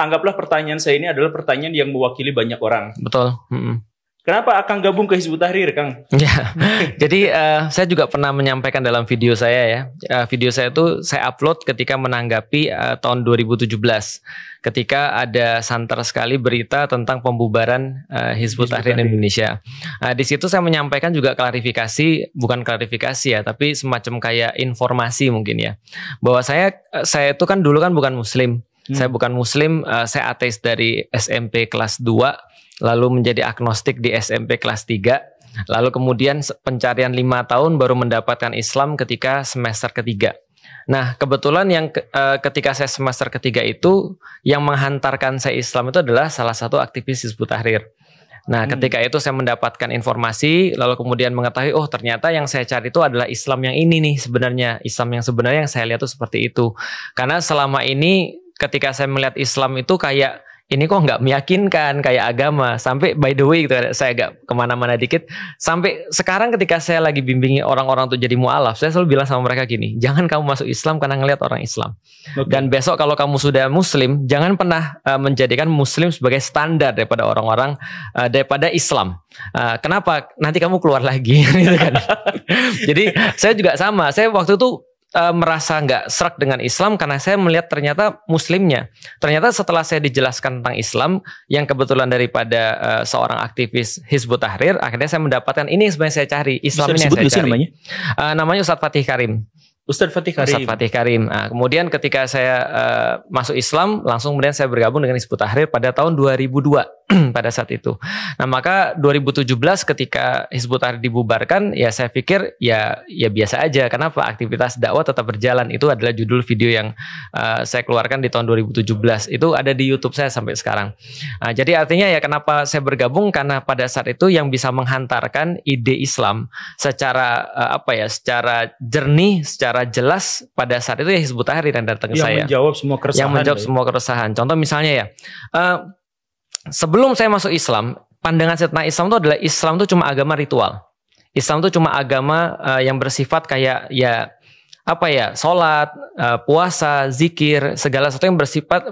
anggaplah pertanyaan saya ini adalah pertanyaan yang mewakili banyak orang. Betul. Kenapa Akang gabung ke Hizbut Tahrir, Kang? Ya, jadi saya juga pernah menyampaikan dalam video saya ya. Video saya itu saya upload ketika menanggapi tahun 2017. Ketika ada santer sekali berita tentang pembubaran Hizbut Tahrir Indonesia. Di situ saya menyampaikan juga klarifikasi, bukan klarifikasi ya, tapi semacam kayak informasi mungkin ya. Bahwa saya itu kan dulu kan bukan muslim. Saya bukan muslim, saya ateis dari SMP kelas 2. Lalu menjadi agnostik di SMP kelas 3, lalu kemudian pencarian 5 tahun baru mendapatkan Islam ketika semester ketiga. Nah kebetulan yang ketika saya semester ketiga itu, yang menghantarkan saya Islam itu adalah salah satu aktivis Hizbut Tahrir. Nah ketika itu saya mendapatkan informasi, lalu kemudian mengetahui, oh ternyata yang saya cari itu adalah Islam yang ini nih sebenarnya. Islam yang sebenarnya yang saya lihat itu seperti itu. Karena selama ini ketika saya melihat Islam itu kayak, ini kok nggak meyakinkan kayak agama. Sampai by the way gitu, saya agak kemana-mana dikit. Sampai sekarang ketika saya lagi bimbingi orang-orang untuk jadi mu'alaf, saya selalu bilang sama mereka gini, jangan kamu masuk Islam karena ngelihat orang Islam. Dan besok kalau kamu sudah muslim, jangan pernah menjadikan muslim sebagai standar daripada orang-orang, daripada Islam. Kenapa? Nanti kamu keluar lagi gitu kan. Jadi saya juga sama, saya waktu itu merasa nggak serak dengan Islam karena saya melihat ternyata muslimnya. Ternyata setelah saya dijelaskan tentang Islam yang kebetulan daripada seorang aktivis Hizbut Tahrir, akhirnya saya mendapatkan ini sebenarnya saya cari. Islam ini yang saya cari. Namanya Ustadz Fatih Karim. Ustadz Fatih Karim. Nah, kemudian ketika saya masuk Islam, langsung kemudian saya bergabung dengan Hizbut Tahrir pada tahun 2002 pada saat itu. Nah maka 2017 ketika Hizbut Tahrir dibubarkan, ya saya pikir ya biasa aja. Kenapa? Aktivitas dakwah tetap berjalan. Itu adalah judul video yang saya keluarkan di tahun 2017. Itu ada di YouTube saya sampai sekarang. Nah, jadi artinya ya kenapa saya bergabung, karena pada saat itu yang bisa menghantarkan ide Islam secara secara jernih, secara jelas pada saat itu ya Hizbut Tahrir yang datang ke saya. Yang menjawab semua keresahan. Contoh misalnya ya, sebelum saya masuk Islam, pandangan saya tentang Islam itu adalah Islam itu cuma agama ritual. Islam itu cuma agama yang bersifat kayak sholat, puasa, zikir, segala sesuatu yang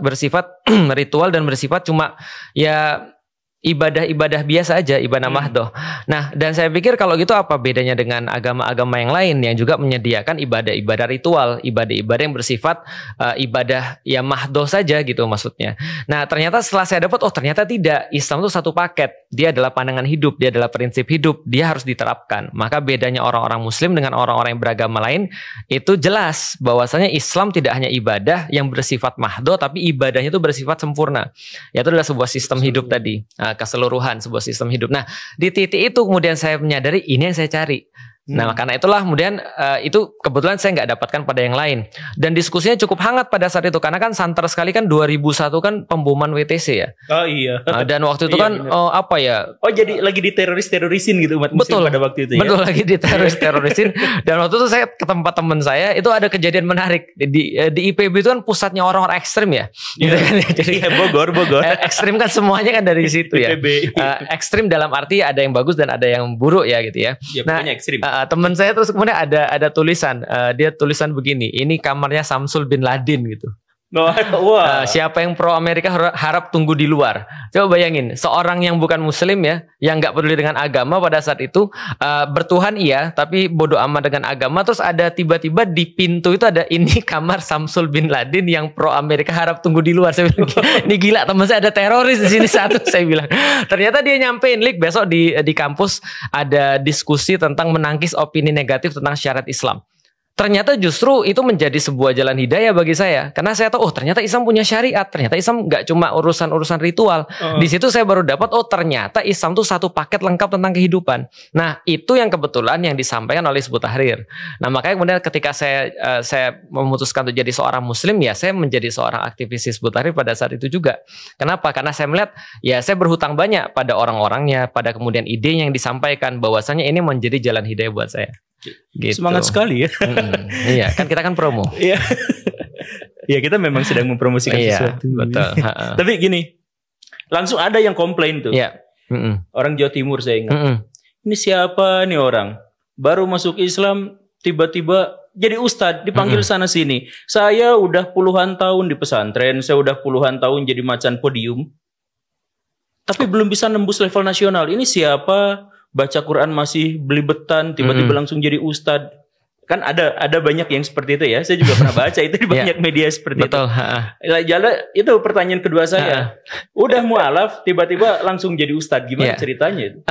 bersifat ritual dan bersifat cuma ya ibadah-ibadah biasa aja, ibadah mahdoh. Nah, dan saya pikir kalau gitu apa bedanya dengan agama-agama yang lain yang juga menyediakan ibadah-ibadah ritual, ibadah-ibadah yang bersifat ibadah ya mahdoh saja gitu maksudnya. Nah, ternyata setelah saya dapat, oh ternyata tidak. Islam itu satu paket. Dia adalah pandangan hidup, dia adalah prinsip hidup, dia harus diterapkan. Maka bedanya orang-orang muslim dengan orang-orang yang beragama lain itu jelas bahwasanya Islam tidak hanya ibadah yang bersifat mahdoh, tapi ibadahnya itu bersifat sempurna. Yaitu adalah sebuah sistem hidup tadi. Keseluruhan sebuah sistem hidup. Nah, di titik itu kemudian saya menyadari ini yang saya cari. Nah, karena itulah kemudian itu kebetulan saya nggak dapatkan pada yang lain. Dan diskusinya cukup hangat pada saat itu. Karena kan santer sekali kan 2001 kan pemboman WTC ya. Oh iya. Dan waktu itu kan Oh jadi lagi diteroris-terorisin gitu umat muslim pada waktu itu ya. Betul, lagi diteroris-terorisin. Dan waktu itu saya ke tempat teman saya, itu ada kejadian menarik. Di IPB itu kan pusatnya orang-orang ekstrim ya. Gitu kan? Jadi Bogor. Ekstrim kan semuanya kan dari situ ya. Ekstrim dalam arti ada yang bagus dan ada yang buruk ya gitu ya. Nah, ekstrim. Teman saya terus kemudian ada tulisan, dia tulisan begini, ini kamarnya Samsul bin Laden gitu. Siapa yang pro Amerika harap tunggu di luar. Coba bayangin, seorang yang bukan muslim ya, yang nggak peduli dengan agama pada saat itu, bertuhan iya, tapi bodoh amat dengan agama. Terus ada tiba-tiba di pintu itu ada ini kamar Samsul bin Laden yang pro Amerika harap tunggu di luar. Saya bilang, ini gila, teman saya ada teroris di sini satu. Saya bilang, ternyata dia nyampein, Lik, besok di kampus ada diskusi tentang menangkis opini negatif tentang syariat Islam. Ternyata justru itu menjadi sebuah jalan hidayah bagi saya. Karena saya tahu, oh ternyata Islam punya syariat. Ternyata Islam nggak cuma urusan-urusan ritual. Di situ saya baru dapat, oh ternyata Islam itu satu paket lengkap tentang kehidupan. Nah, itu yang kebetulan yang disampaikan oleh Hizbut Tahrir. Nah, makanya kemudian ketika saya memutuskan untuk jadi seorang muslim, ya saya menjadi seorang aktivis Hizbut Tahrir pada saat itu juga. Kenapa? Karena saya melihat, ya saya berhutang banyak pada orang-orangnya, pada kemudian ide yang disampaikan, bahwasanya ini menjadi jalan hidayah buat saya. Gitu. Semangat sekali ya. Iya, kan kita kan promo. Iya. Ya, kita memang sedang mempromosikan sesuatu. Betul. Tapi gini, langsung ada yang komplain tuh. Iya. Orang Jawa Timur saya ingat. Ini siapa nih orang? Baru masuk Islam tiba-tiba jadi ustadz, dipanggil sana sini. Saya udah puluhan tahun di pesantren, saya udah puluhan tahun jadi macan podium, tapi belum bisa nembus level nasional. Ini siapa? Baca Quran masih belibetan, tiba-tiba langsung jadi ustadz. Kan ada banyak yang seperti itu ya. Saya juga pernah baca itu di banyak media seperti betul. itu. Jalan itu pertanyaan kedua saya. Udah mualaf, tiba-tiba langsung jadi ustadz. Gimana ceritanya itu?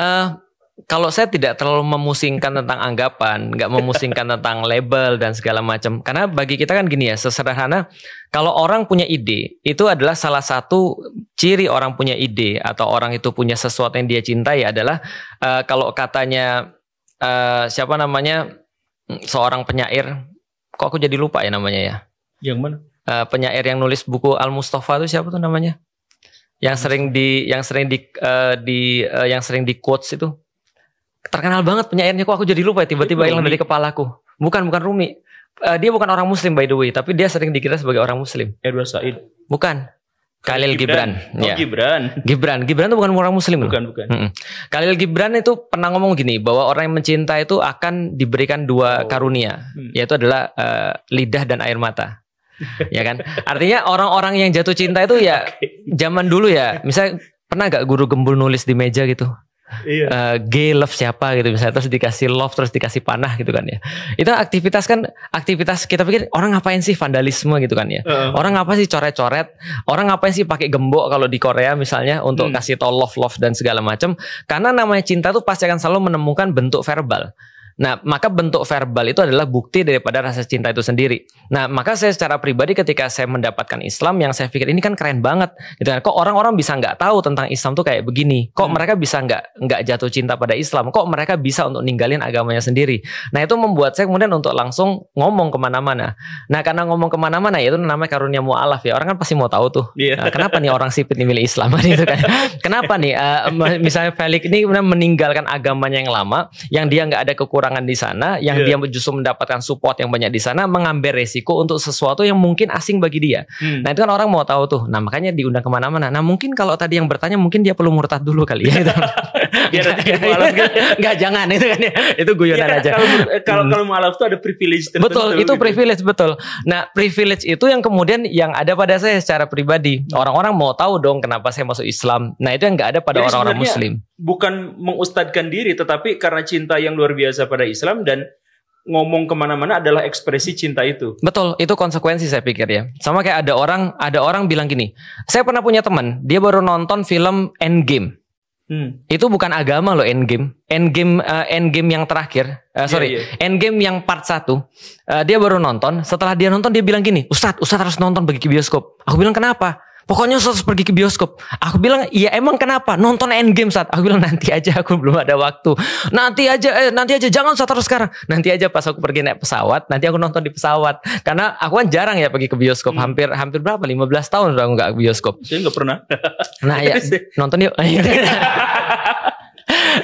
Kalau saya tidak terlalu memusingkan tentang anggapan, nggak memusingkan tentang label dan segala macam. Karena bagi kita kan gini ya, sesederhana kalau orang punya ide, itu adalah salah satu ciri orang punya ide atau orang itu punya sesuatu yang dia cintai adalah kalau katanya siapa namanya seorang penyair, kok aku jadi lupa ya namanya ya? Yang mana? Penyair yang nulis buku Al Mustafa itu siapa tuh namanya? Yang sering di quotes itu. Terkenal banget penyairnya, kok aku jadi lupa ya, tiba-tiba hilang dari kepalaku. Bukan Rumi. Dia bukan orang muslim by the way, tapi dia sering dikira sebagai orang muslim. Edward Said. Bukan. Khalil Gibran. Ya. Gibran itu bukan orang muslim. Bukan. Khalil Gibran itu pernah ngomong gini, bahwa orang yang mencinta itu akan diberikan dua karunia, yaitu adalah lidah dan air mata. Ya kan? Artinya orang-orang yang jatuh cinta itu ya zaman dulu ya, misalnya pernah gak guru gembul nulis di meja gitu? Gay love siapa gitu misalnya, terus dikasih love, terus dikasih panah gitu kan ya. Itu aktivitas kita pikir orang ngapain sih vandalisme gitu kan ya. Orang ngapain sih coret-coret, orang ngapain sih pakai gembok kalau di Korea misalnya untuk kasih tau love dan segala macam. Karena namanya cinta tuh pasti akan selalu menemukan bentuk verbal. Nah, maka bentuk verbal itu adalah bukti daripada rasa cinta itu sendiri. Nah, maka saya secara pribadi ketika saya mendapatkan Islam, yang saya pikir ini kan keren banget gitu kan. Kok orang-orang bisa nggak tahu tentang Islam tuh kayak begini? Kok mereka bisa nggak jatuh cinta pada Islam? Kok mereka bisa untuk ninggalin agamanya sendiri? Nah, itu membuat saya kemudian untuk langsung ngomong kemana-mana. Nah, karena ngomong kemana-mana ya itu namanya karunia mu'alaf ya. Orang kan pasti mau tahu tuh. Kenapa nih orang sipit nih milih Islam gitu kan? Kenapa nih misalnya Felix ini meninggalkan agamanya yang lama, yang dia nggak ada kekurangan di sana, yang dia justru mendapatkan support yang banyak di sana, mengambil resiko untuk sesuatu yang mungkin asing bagi dia. Nah, itu kan orang mau tahu tuh. Nah, makanya diundang kemana-mana. Nah, mungkin kalau tadi yang bertanya mungkin dia perlu murtad dulu kali ya. Enggak, jangan itu kan ya. Itu guyonan aja. Kalau mualaf itu ada privilege tertentu. Betul, itu gitu. Privilege betul. Nah, privilege itu yang kemudian yang ada pada saya secara pribadi. Orang-orang mau tahu dong kenapa saya masuk Islam. Nah, itu yang nggak ada pada orang-orang Muslim. Bukan mengustadkan diri, tetapi karena cinta yang luar biasa pada Islam dan ngomong kemana-mana adalah ekspresi cinta itu. Betul, itu konsekuensi saya pikir ya. Sama kayak ada orang bilang gini, saya pernah punya teman, dia baru nonton film Endgame. Itu bukan agama loh Endgame yang terakhir. Endgame yang part 1. Dia baru nonton, setelah dia nonton dia bilang gini, Ustadz harus nonton pergi ke bioskop. Aku bilang kenapa? Pokoknya harus pergi ke bioskop. Aku bilang, iya emang kenapa? Nonton Endgame saat. Aku bilang nanti aja, aku belum ada waktu. Nanti aja, jangan saat harus sekarang. Nanti aja pas aku pergi naik pesawat, nanti aku nonton di pesawat. Karena aku kan jarang ya pergi ke bioskop. Hampir berapa? 15 tahun udah aku nggak ke bioskop. Saya nggak pernah. Nah ya, nonton yuk.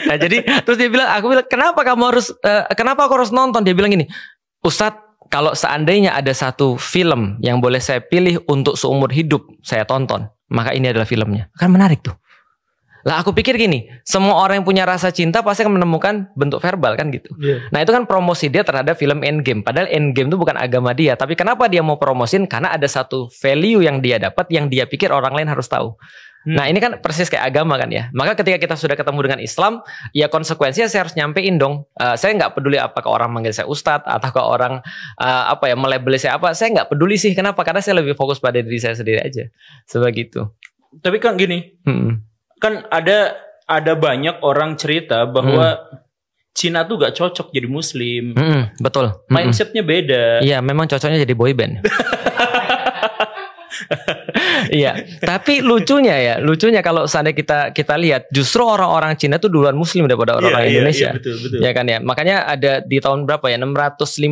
Nah jadi, terus aku bilang, kenapa aku harus nonton? Dia bilang gini, Ustadz, kalau seandainya ada satu film yang boleh saya pilih untuk seumur hidup saya tonton, maka ini adalah filmnya. Kan menarik tuh. Lah aku pikir gini, semua orang yang punya rasa cinta pasti akan menemukan bentuk verbal kan gitu. Nah itu kan promosi dia terhadap film Endgame. Padahal Endgame itu bukan agama dia. Tapi kenapa dia mau promosin? Karena ada satu value yang dia dapat yang dia pikir orang lain harus tahu. Nah ini kan persis kayak agama kan ya. Maka ketika kita sudah ketemu dengan Islam, ya konsekuensinya saya harus nyampein dong. Saya nggak peduli apakah orang manggil saya ustadz atau ke orang melabeli saya apa. Saya nggak peduli sih. Kenapa? Karena saya lebih fokus pada diri saya sendiri aja. Sebegitu. Tapi kan gini, kan ada banyak orang cerita bahwa Cina tuh gak cocok jadi Muslim. Betul. Mindsetnya beda. Iya, memang cocoknya jadi boyband. Iya, tapi lucunya kalau seandainya kita lihat justru orang-orang Cina tuh duluan Muslim daripada orang-orang Indonesia. Betul. Ya kan ya. Makanya ada di tahun berapa ya? 651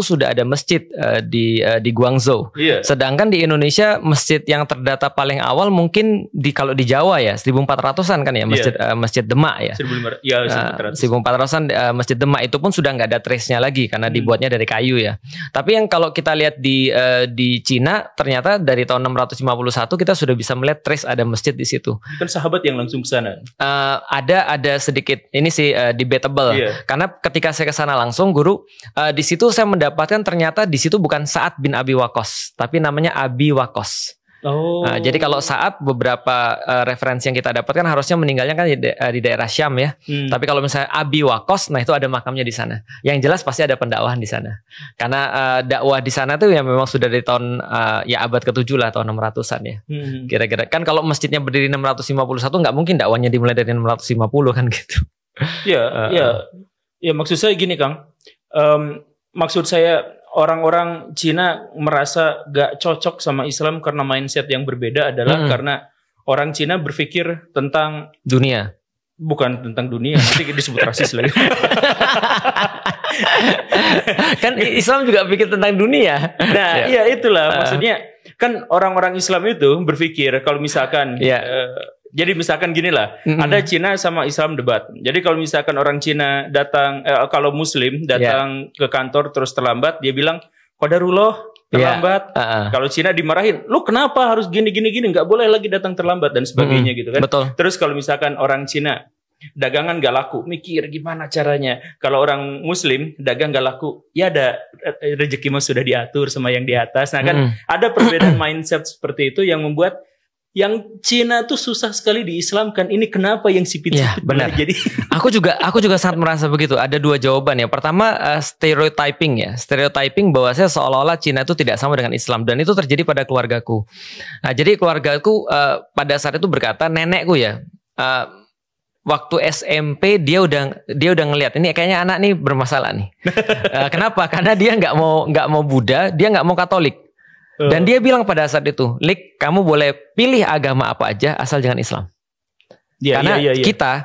sudah ada masjid di Guangzhou. Sedangkan di Indonesia masjid yang terdata paling awal mungkin kalau di Jawa ya 1400-an kan ya masjid Demak ya. 1400-an Masjid Demak itu pun sudah nggak ada trace-nya lagi karena dibuatnya dari kayu ya. Tapi yang kalau kita lihat di Cina ternyata dari tahun 651 kita sudah bisa melihat trace ada masjid di situ. Kan sahabat yang langsung ke sana. Ada sedikit ini sih debatable. Karena ketika saya ke sana langsung, guru, di situ saya mendapatkan ternyata di situ bukan Sa'ad bin Abi Waqqas, tapi namanya Abi Waqqas. Jadi kalau saat beberapa referensi yang kita dapatkan harusnya meninggalnya kan di daerah Syam ya. Tapi kalau misalnya Abi Waqqas, nah itu ada makamnya di sana. Yang jelas pasti ada pendakwahan di sana. Karena dakwah di sana tuh ya memang sudah dari tahun ya abad ke-7 lah, tahun 600-an ya. Kira-kira kan kalau masjidnya berdiri 651 nggak mungkin dakwahnya dimulai dari 650 kan gitu. Ya maksud saya gini Kang. Maksud saya orang-orang Cina merasa gak cocok sama Islam karena mindset yang berbeda adalah karena orang Cina berpikir tentang dunia. Bukan tentang dunia, nanti disebut rasis lagi. Kan Islam juga pikir tentang dunia. Nah, iya itulah maksudnya kan orang-orang Islam itu berpikir kalau misalkan jadi misalkan gini lah, ada Cina sama Islam debat. Jadi kalau misalkan orang Cina datang, kalau Muslim datang ke kantor terus terlambat, dia bilang qadarullah terlambat. Kalau Cina dimarahin, lu kenapa harus gini, nggak boleh lagi datang terlambat dan sebagainya gitu kan. Betul. Terus kalau misalkan orang Cina dagangan gak laku, mikir gimana caranya. Kalau orang Muslim dagang gak laku, ya ada rezeki mah sudah diatur sama yang di atas. Nah kan ada perbedaan mindset seperti itu yang membuat yang Cina tuh susah sekali diislamkan. Ini kenapa yang sipit-sipit benar. Jadi aku juga sangat merasa begitu. Ada dua jawaban ya. Pertama stereotyping ya. Stereotyping bahwasanya seolah-olah Cina itu tidak sama dengan Islam, dan itu terjadi pada keluargaku. Nah, jadi keluargaku pada saat itu berkata, nenekku ya, waktu SMP dia udah ngelihat ini kayaknya anak nih bermasalah nih. Kenapa? Karena dia nggak mau Buddha, dia nggak mau Katolik. Dan dia bilang pada saat itu, Lik, kamu boleh pilih agama apa aja asal jangan Islam. Karena kita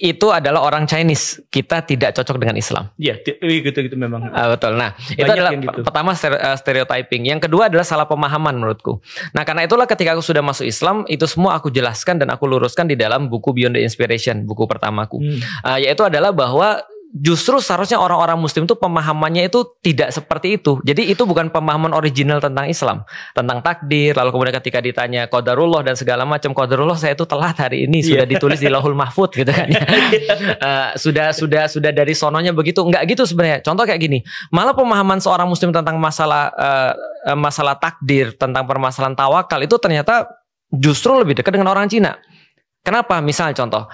itu adalah orang Chinese, kita tidak cocok dengan Islam. Iya, gitu memang. Betul. Nah, itu adalah pertama stereotyping. Yang kedua adalah salah pemahaman menurutku. Nah, karena itulah ketika aku sudah masuk Islam, itu semua aku jelaskan dan aku luruskan di dalam buku Beyond the Inspiration, buku pertamaku. Yaitu adalah bahwa justru seharusnya orang-orang Muslim itu pemahamannya itu tidak seperti itu. Jadi itu bukan pemahaman original tentang Islam, tentang takdir. Lalu kemudian ketika ditanya qadarullah dan segala macam, qadarullah saya itu telat hari ini sudah ditulis di Lauhul Mahfuz gitu kan ya. Sudah dari sononya begitu. Enggak gitu sebenarnya. Contoh kayak gini, malah pemahaman seorang Muslim tentang masalah takdir, tentang permasalahan tawakal itu ternyata justru lebih dekat dengan orang Cina. Kenapa? Misal contoh,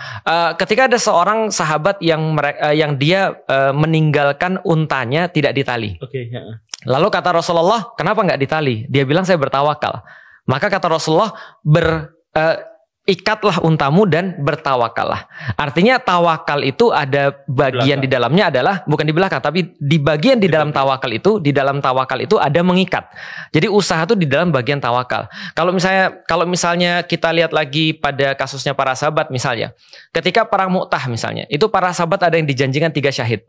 ketika ada seorang sahabat yang dia meninggalkan untanya tidak ditali. Lalu kata Rasulullah, kenapa nggak ditali? Dia bilang saya bertawakal. Maka kata Rasulullah, ikatlah untamu dan bertawakallah. Artinya tawakal itu ada bagian di dalamnya adalah bukan di belakang, tapi di bagian di dalam tawakal itu, ada mengikat. Jadi usaha itu di dalam bagian tawakal. Kalau misalnya kita lihat lagi pada kasusnya para sahabat misalnya, ketika perang Mu'tah misalnya, itu para sahabat ada yang dijanjikan 3 syahid.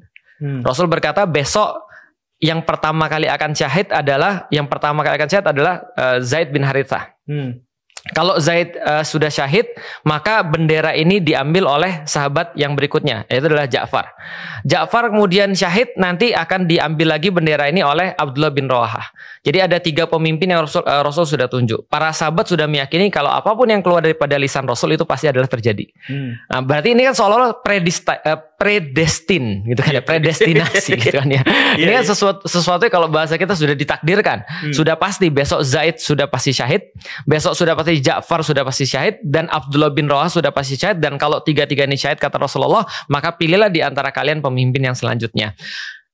Rasul berkata besok yang pertama kali akan syahid adalah Zaid bin Harithah. Kalau Zaid sudah syahid, maka bendera ini diambil oleh sahabat yang berikutnya, yaitu adalah Ja'far. Ja'far kemudian syahid, nanti akan diambil lagi bendera ini oleh Abdullah bin Rawahah. Jadi ada 3 pemimpin yang Rasul sudah tunjuk. Para sahabat sudah meyakini kalau apapun yang keluar daripada lisan Rasul itu pasti adalah terjadi. Nah, berarti ini kan seolah-olah predestin gitu kan ya, predestinasi gitu kan ya. Ini kan sesuatu kalau bahasa kita sudah ditakdirkan. Sudah pasti besok Zaid sudah pasti syahid, besok sudah pasti Ja'far sudah pasti syahid, dan Abdullah bin Rawahah sudah pasti syahid, dan kalau 3-3 ini syahid kata Rasulullah, maka pilihlah di antara kalian pemimpin yang selanjutnya.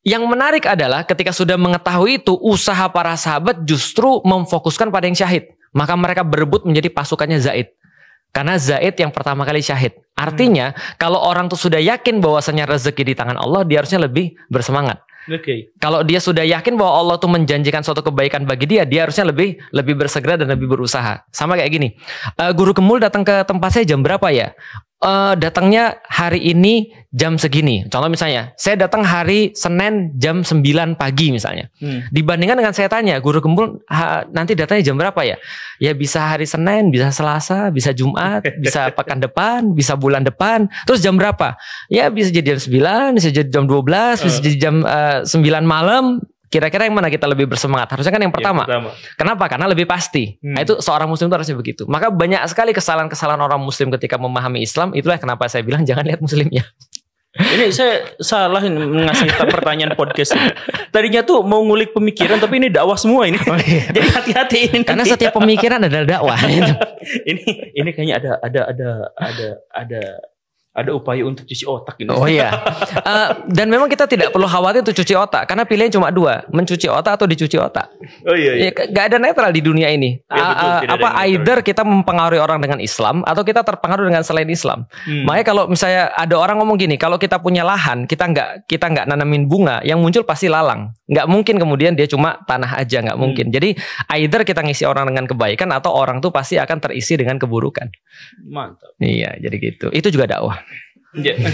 Yang menarik adalah ketika sudah mengetahui itu, usaha para sahabat justru memfokuskan pada yang syahid. Maka mereka berebut menjadi pasukannya Zaid. Karena Zaid yang pertama kali syahid. Artinya kalau orang tuh sudah yakin bahwasanya rezeki di tangan Allah, dia harusnya lebih bersemangat. Kalau dia sudah yakin bahwa Allah tuh menjanjikan suatu kebaikan bagi dia harusnya lebih bersegera dan lebih berusaha. Sama kayak gini, Guru Kemul datang ke tempat saya jam berapa ya? Datangnya hari ini jam segini. Contoh misalnya, saya datang hari Senin jam 9 pagi misalnya. Dibandingkan dengan saya tanya, Guru Kemul nanti datangnya jam berapa ya? Ya bisa hari Senin, bisa Selasa, bisa Jumat, bisa pekan depan, bisa bulan depan. Terus jam berapa? Ya bisa jadi jam 9, bisa jadi jam 12, bisa jadi jam 9 malam. Kira-kira yang mana kita lebih bersemangat? Harusnya kan yang pertama. Kenapa? Karena lebih pasti. Nah, itu seorang muslim itu harusnya begitu. Maka banyak sekali kesalahan-kesalahan orang muslim ketika memahami Islam. Itulah kenapa saya bilang jangan lihat muslimnya. Ini saya salah ngasih pertanyaan podcast ini. Tadinya tuh mau ngulik pemikiran, tapi ini dakwah semua ini. Oh, iya. Jadi hati-hati ini. Karena setiap pemikiran adalah dakwah. ini kayaknya ada upaya untuk cuci otak ini. Oh iya. Dan memang kita tidak perlu khawatir untuk cuci otak, karena pilihan cuma dua, mencuci otak atau dicuci otak. Oh iya. Gak ada netral di dunia ini. Ya, betul, either kita mempengaruhi orang dengan Islam atau kita terpengaruh dengan selain Islam. Makanya kalau misalnya ada orang ngomong gini, kalau kita punya lahan, kita nggak nanamin bunga, yang muncul pasti lalang. Nggak mungkin kemudian dia cuma tanah aja, nggak mungkin. Jadi either kita ngisi orang dengan kebaikan atau orang tuh pasti akan terisi dengan keburukan. Mantap. Iya, jadi gitu. Itu juga dakwah. Yeah.